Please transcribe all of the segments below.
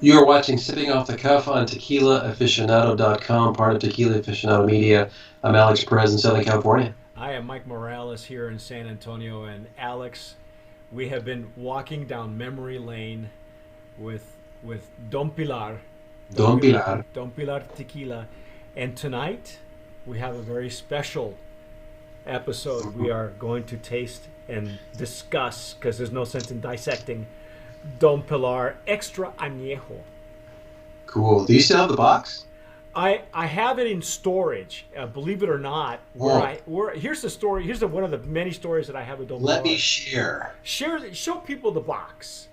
You are watching Sipping Off the Cuff on TequilaAficionado.com, part of Tequila Aficionado Media. I'm Alex Perez in Southern California. I am Mike Morales here in San Antonio, and Alex, we have been walking down memory lane with Don Pilar, Don Pilar. Don Pilar Tequila, and tonight we have a very special episode. We are going to taste and discuss, because there's no sense in dissecting, Don Pilar Extra Anejo. Cool. Do you still have the box? I have it in storage. Believe it or not, here's the story. Here's one of the many stories that I have with Don Let Pilar. me share. Show people the box.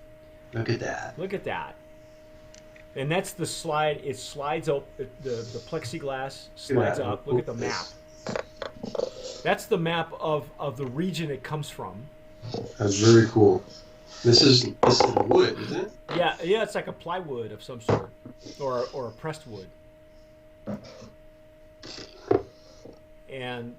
Look at that. Look at that. And that's the slide. It slides up. The plexiglass slides up. Look at the map. That's the map of the region it comes from. That's very cool. This is wood, isn't it? Yeah. It's like a plywood of some sort, or a pressed wood. And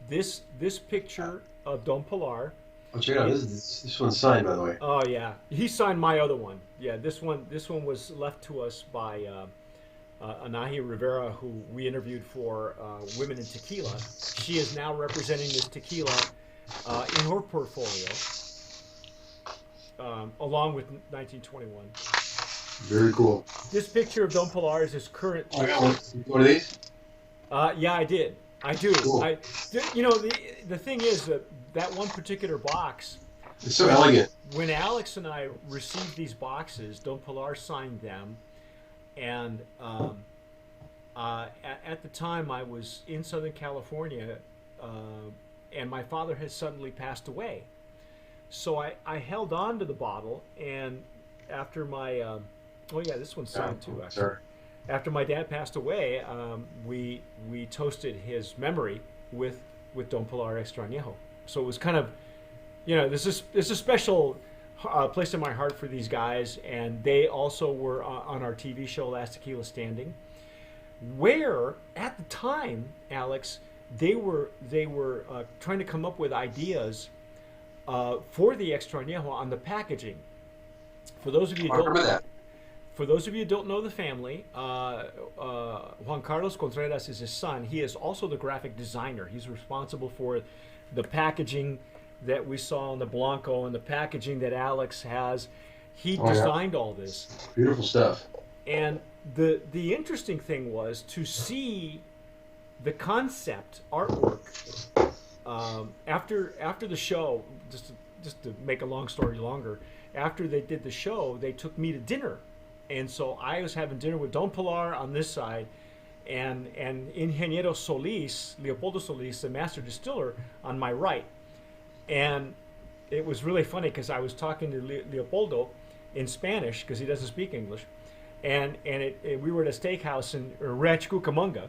this picture of Don Pilar. Oh, check it out. This one's signed, by the way. Oh yeah, he signed my other one. Yeah, this one was left to us by Anahi Rivera, who we interviewed for Women in Tequila. She is now representing this tequila in her portfolio, along with 1921. Very cool. This picture of Don Pilar is his current. Oh, I got one of these? Yeah, I did. I do. Cool. The thing is that one particular box. It's so elegant. When Alex and I received these boxes, Don Pilar signed them, and at the time I was in Southern California, and my father had suddenly passed away. So I held on to the bottle, and after my oh yeah, this one's signed too, actually. Sure. After my dad passed away, we toasted his memory with Don Pilar Extra Añejo. So it was kind of, there's a special place in my heart for these guys, and they also were on our TV show Last Tequila Standing, where at the time, Alex, they were trying to come up with ideas for the Extra Añejo on the packaging. For those of you who don't remember that. For those of you who don't know the family, Juan Carlos Contreras is his son. He is also the graphic designer. He's responsible for the packaging that we saw on the Blanco and the packaging that Alex has. He designed all this. Beautiful stuff. And the interesting thing was to see the concept artwork after the show. Just to make a long story longer, after they did the show, they took me to dinner. And so I was having dinner with Don Pilar on this side, and Ingeniero Solis, Leopoldo Solis, the master distiller, on my right. And it was really funny because I was talking to Leopoldo in Spanish because he doesn't speak English, and we were at a steakhouse in Ranch Cucamonga.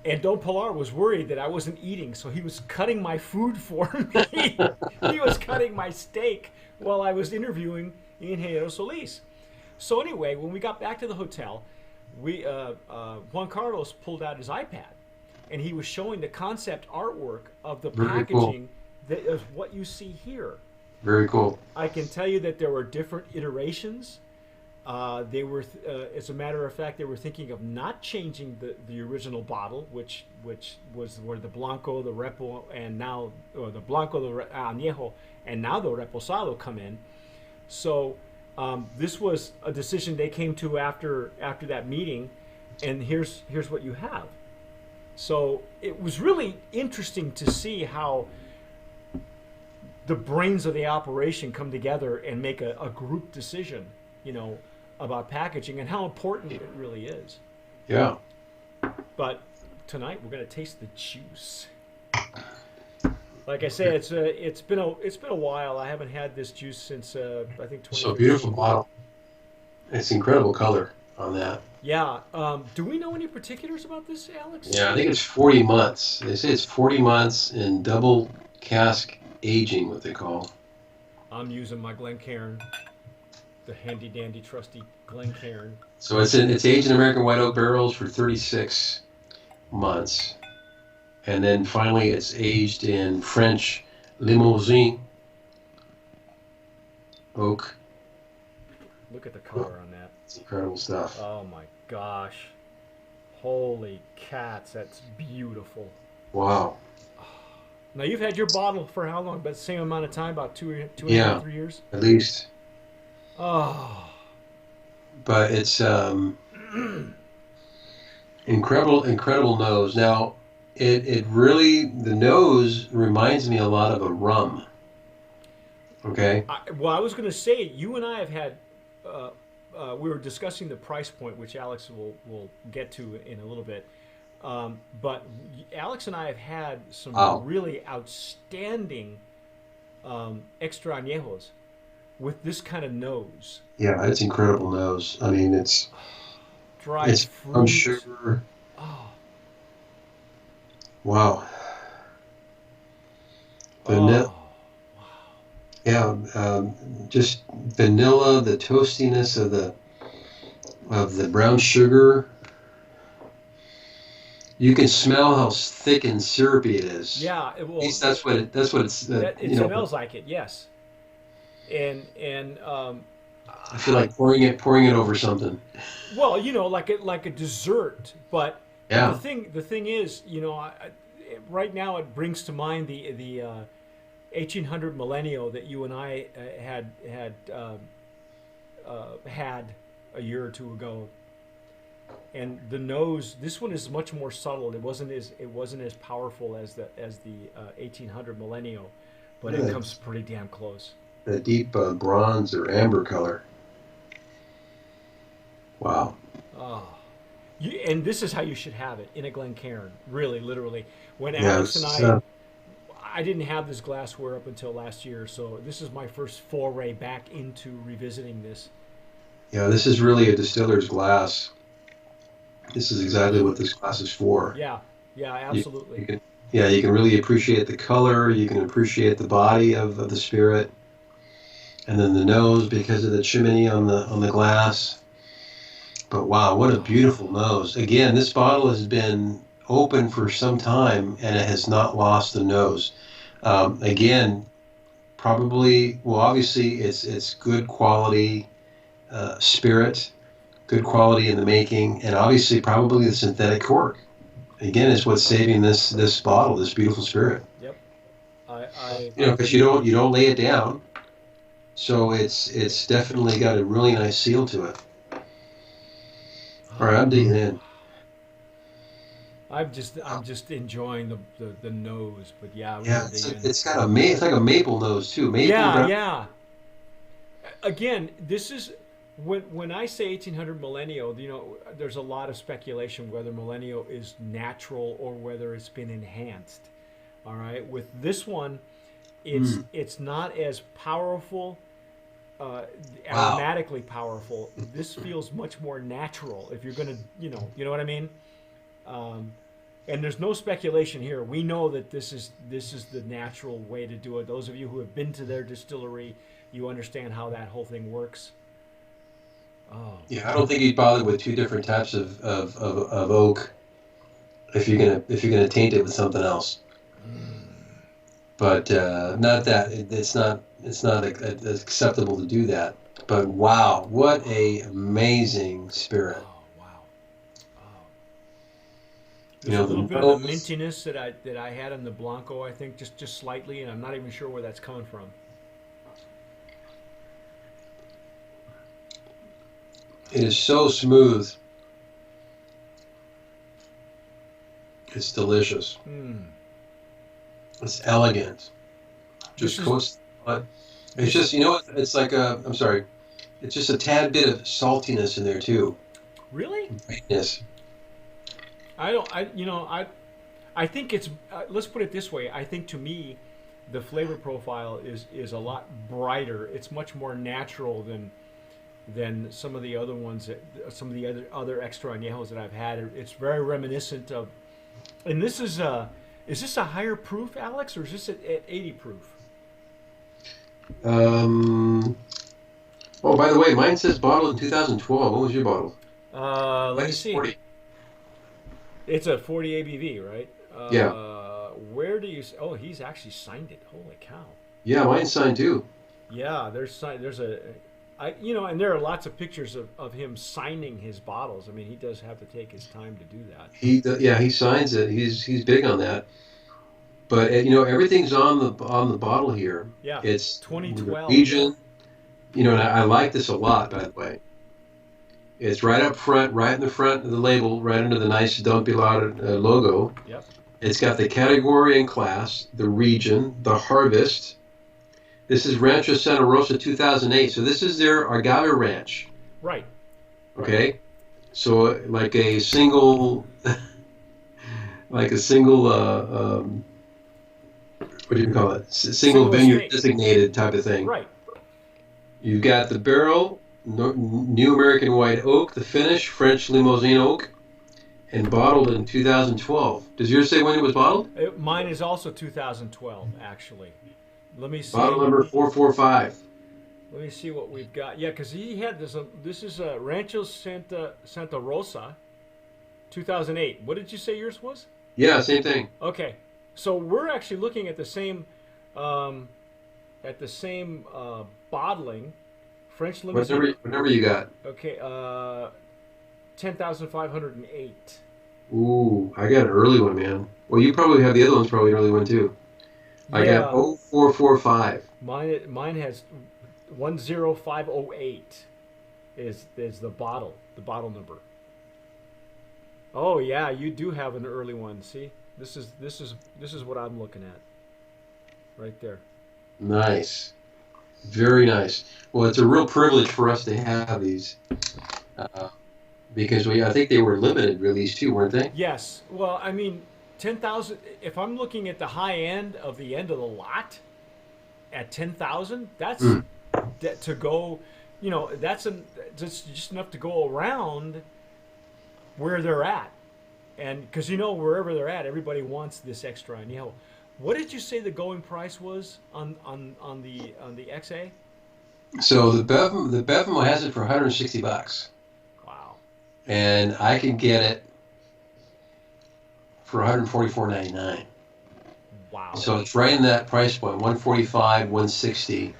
And Don Pilar was worried that I wasn't eating, so he was cutting my food for me. He was cutting my steak while I was interviewing Ingeniero Solis. So anyway, when we got back to the hotel, Juan Carlos pulled out his iPad, and he was showing the concept artwork of the Very packaging that is what you see here. Very cool. I can tell you that there were different iterations. They were, as a matter of fact, they were thinking of not changing the original bottle, which was where the Blanco, the Repo, and now or the Blanco, the Añejo, and now the Reposado come in. So this was a decision they came to after that meeting, and here's what you have. So it was really interesting to see how the brains of the operation come together and make a group decision, about packaging and how important it really is. Yeah. But tonight we're going to taste the juice. Like I say, it's been a while. I haven't had this juice since I think 20. So beautiful bottle. It's incredible color on that. Yeah. Do we know any particulars about this, Alex? Yeah, I think it's 40 months. They say it's 40 months in double cask aging, what they call. I'm using my Glencairn, the handy dandy trusty Glencairn. So it's aged in American white oak barrels for 36 months. And then finally it's aged in French Limousine oak Look at the color on that. It's incredible stuff. Oh my gosh. Holy cats, that's beautiful. Wow. Now you've had your bottle for how long? About the same amount of time, about two and a half, Yeah, 3 years. at least. Oh, But it's incredible nose. Now, it really, the nose reminds me a lot of a rum. Okay. well, I was going to say you and I have had. Uh, we were discussing the price point, which Alex will get to in a little bit. But Alex and I have had some Wow. really outstanding extra añejos with this kind of nose. Yeah, it's incredible nose. I mean, Dried it's brown fruit. sugar. Oh, Wow. Vanilla. oh, Yeah, just vanilla, the toastiness of the brown sugar. You can smell how thick and syrupy it is. yeah. At least that's what it's It smells like it. Yes, and I feel like pouring it over something. well, like a dessert. But Yeah. the thing is, right now it brings to mind the 1800 millennial that you and I had a year or two ago. And the nose, this one is much more subtle. It wasn't as powerful as the 1800 millennial, but it Yeah, comes pretty damn close. the deep bronze or amber color. Wow. Oh. And this is how you should have it in a Glencairn, really, literally. When Yeah. Alex and I didn't have this glassware up until last year, so this is my first foray back into revisiting this. Yeah. This is really a distiller's glass. This is exactly what this glass is for. Yeah, yeah, You, absolutely. you can, yeah, you can really appreciate the color. You can appreciate the body of the spirit, and then the nose because of the chimney on the glass. But wow, what a beautiful nose! Again, this bottle has been open for some time, and it has not lost the nose. Again, probably, well, obviously, it's good quality spirit, good quality in the making, and obviously, probably the synthetic cork. Again, is what's saving this bottle, this beautiful spirit. Yep. I Because you don't lay it down, so it's definitely got a really nice seal to it. All right, I'm digging in. I'm just enjoying the nose, but yeah, we Yeah, gotta dig in. it's got it's like a maple nose too, maple Yeah, brown. yeah. Again, this is when I say 1800 millennial, there's a lot of speculation whether millennial is natural or whether it's been enhanced. All right, with this one, Mm, it's not as powerful, wow. aromatically powerful. This feels much more natural. If you're gonna, you know what I mean. Um, and there's no speculation here. We know that this is the natural way to do it. Those of you who have been to their distillery, you understand how that whole thing works. Oh, Yeah, I don't think you'd bother with two different types of oak if you're gonna taint it with something else. But not that it's not acceptable to do that. But wow, what a amazing spirit! oh, wow. Oh. You There's a know little the bit of the nose. mintiness that I had in the Blanco. I think just slightly, and I'm not even sure where that's coming from. It is so smooth. It's delicious. Hmm. It's elegant. This Just is coats. But it's this just what? It's like a. I'm sorry. It's just a tad bit of saltiness in there too. really. Yes. I don't. I think it's. Let's put it this way. I think to me, the flavor profile is a lot brighter. It's much more natural than some of the other ones some of the other extra añejos that I've had. It's very reminiscent of. And this is this a higher proof, Alex, or is this at 80 proof? Um. Oh, by the way, mine says bottled in 2012. What was your bottle? Let me Mine's see. 40. It's a 40 ABV, right? Yeah. Where do you? Oh, he's actually signed it. Holy cow! Yeah, mine's signed too. Yeah, there's a And there are lots of pictures of him signing his bottles. I mean, he does have to take his time to do that. He signs it. He's big on that. But everything's on the bottle here. Yeah, It's 2012. Norwegian. And I like this a lot, by the way. It's right up front, right in the front of the label, right under the nice Don Pilar logo. Yep. It's got the category and class, the region, the harvest. This is Rancho Santa Rosa 2008. So this is their agave ranch. Right. Okay. So like a single, what do you call it? Single vineyard estate. Designated type of thing. Right. You've got the barrel, New American White Oak, the finish, French Limousine Oak, and bottled in 2012. Does yours say when it was bottled? Mine is also 2012, actually. Let me see. Bottle number 445. Let me see what we've got. Yeah, because he had this. This is Rancho Santa Rosa, 2008. What did you say yours was? Yeah, same thing. Okay, so we're actually looking at the same, bottling, French Limousine. Whatever you got. Okay, 10,508. Ooh, I got an early one, man. Well, you probably have the other one's probably an early one too. I got 0445. Mine has 10508 is the bottle number. Oh yeah, you do have an early one. See, this is what I'm looking at. Right there. Nice, very nice. Well, it's a real privilege for us to have these because I think they were limited release too, weren't they? Yes. Well, I mean, 10,000. If I'm looking at the high end of the lot, at 10,000, that's to go. That's just enough to go around where they're at, and because wherever they're at, everybody wants this extra añejo. What did you say the going price was on the XA? So the Bevmo has it for $160. Wow. And I can get it for $144.99. Wow. So it's right in that price point, $145, $160.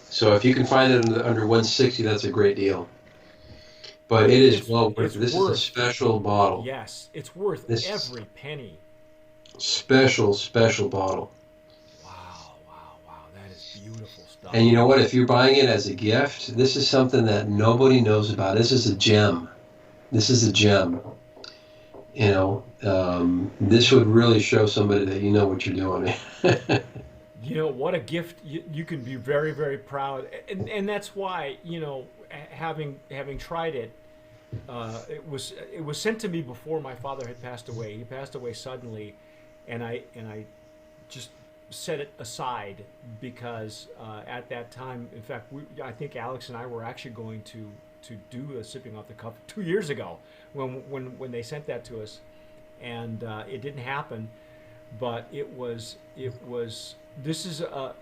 So if you can find it under $160, that's a great deal. But it is well worth it. This is a special bottle. Yes, it's worth every penny. Special bottle. Wow. That is beautiful stuff. And you know what? If you're buying it as a gift, this is something that nobody knows about. This is a gem. This would really show somebody that you know what you're doing. What a gift. You can be very, very proud. And that's why, having tried it, it was sent to me before my father had passed away. He passed away suddenly, and I just set it aside because at that time, in fact, I think Alex and I were actually going to do a sipping off the cuff 2 years ago when they sent that to us, and it didn't happen. But it was this is a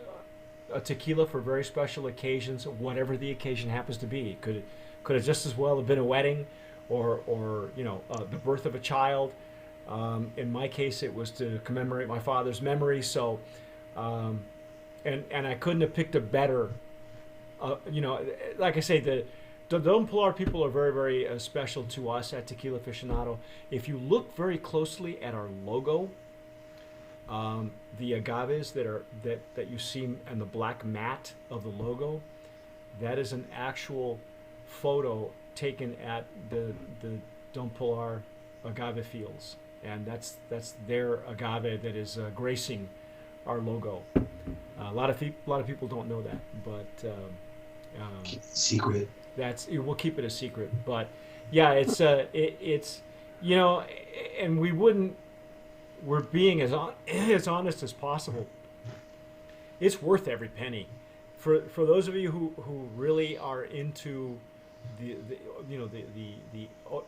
tequila for very special occasions, whatever the occasion happens to be. It could have just as well have been a wedding, or the birth of a child. In my case, it was to commemorate my father's memory. So, and I couldn't have picked a better. Like I say, the Don Pilar people are very, very special to us at Tequila Aficionado. If you look very closely at our logo, the agaves that you see in the black mat of the logo, that is an actual photo taken at the Don Pilar agave fields, and that's their agave that is gracing our logo. A lot of people don't know that, but secret. We'll keep it a secret. But yeah, it's and we're being as honest as possible. It's worth every penny. For those of you who really are into the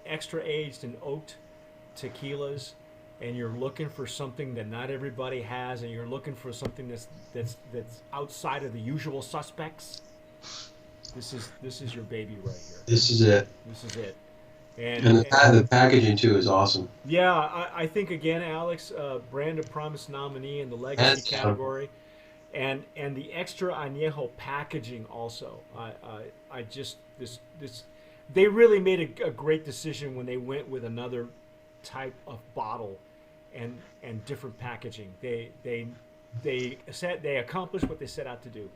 extra aged and oaked tequilas, and you're looking for something that not everybody has, and you're looking for something that's outside of the usual suspects, this is your baby right here. This is it. And the packaging too is awesome. Yeah, I think again, Alex, brand of promise nominee in the legacy category. and the extra añejo packaging also. I just this they really made a great decision when they went with another type of bottle and different packaging. They accomplished what they set out to do.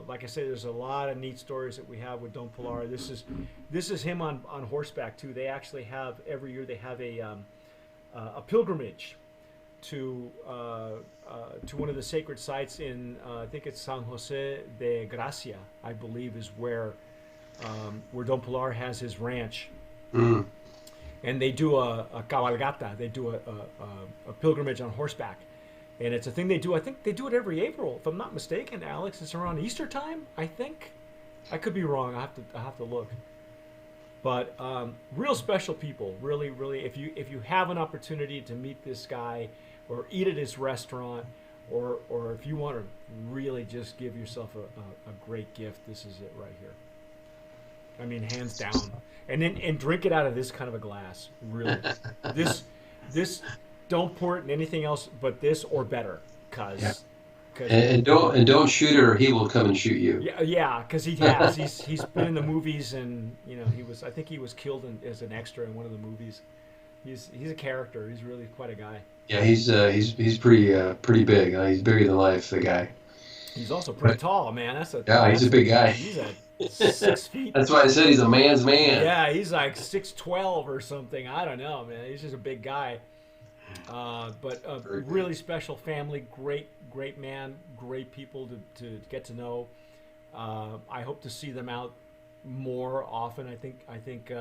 Like I said, there's a lot of neat stories that we have with Don Pilar. This is him on horseback too. They actually have every year they have a pilgrimage to one of the sacred sites in I think it's San Jose de Gracia, I believe, is where Don Pilar has his ranch. Mm. And they do a cabalgata. They do a pilgrimage on horseback. And it's a thing they do. I think they do it every April, if I'm not mistaken, Alex. It's around Easter time, I think. I could be wrong. I have to look. But real special people, really, really. If you have an opportunity to meet this guy, or eat at his restaurant, or if you want to really just give yourself a great gift, this is it right here. I mean, hands down. And drink it out of this kind of a glass. Really, this. Don't pour it in anything else but this or better, and don't shoot it or he will come and shoot you. Yeah, because he has. He's been in the movies, and I think he was killed as an extra in one of the movies. He's a character. He's really quite a guy. Yeah, he's pretty big. He's bigger than life. The guy. He's also pretty tall, man. He's a big guy. He's at 6 feet. That's why I said he's a man's man. Yeah, he's like 6'12" or something. I don't know, man. He's just a big guy. But really special family, great man, great people to get to know. I hope to see them out more often. I think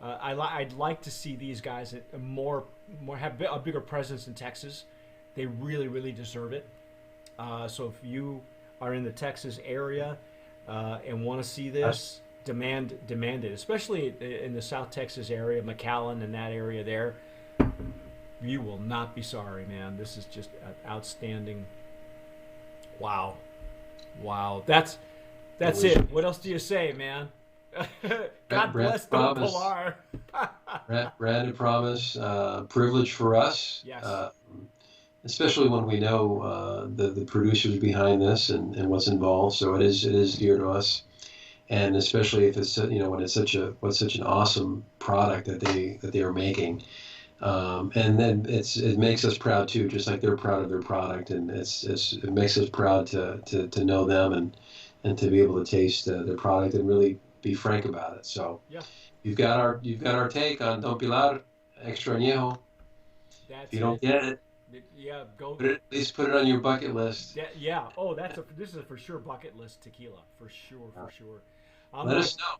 I'd like to see these guys have a bigger presence in Texas. They really deserve it. So if you are in the Texas area and want to see this, demand it, especially in the South Texas area, McAllen and that area there. You will not be sorry, man. This is just outstanding. Wow. That's it. What else do you say, man? God bless Don Pilar. Branded promise. Privilege for us. Yes. Especially when we know the producers behind this and what's involved. So it is dear to us, and especially if it's when it's such an awesome product that they are making. And then it makes us proud too, just like they're proud of their product, and it makes us proud to know them and to be able to taste their product and really be frank about it. So yeah, you've got our take on Don Pilar Extra Añejo. If you don't get it, go. At least put it on your bucket list. Yeah. Oh, this is a for sure bucket list tequila for sure. Let us know.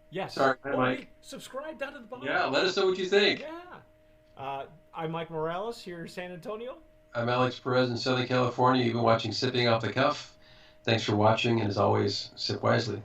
Yes. Sorry, Mike. Subscribe down to the bottom. Yeah, let us know what you think. Yeah. I'm Mike Morales here in San Antonio. I'm Alex Perez in Southern California. You've been watching Sipping Off the Cuff. Thanks for watching, and as always, sip wisely.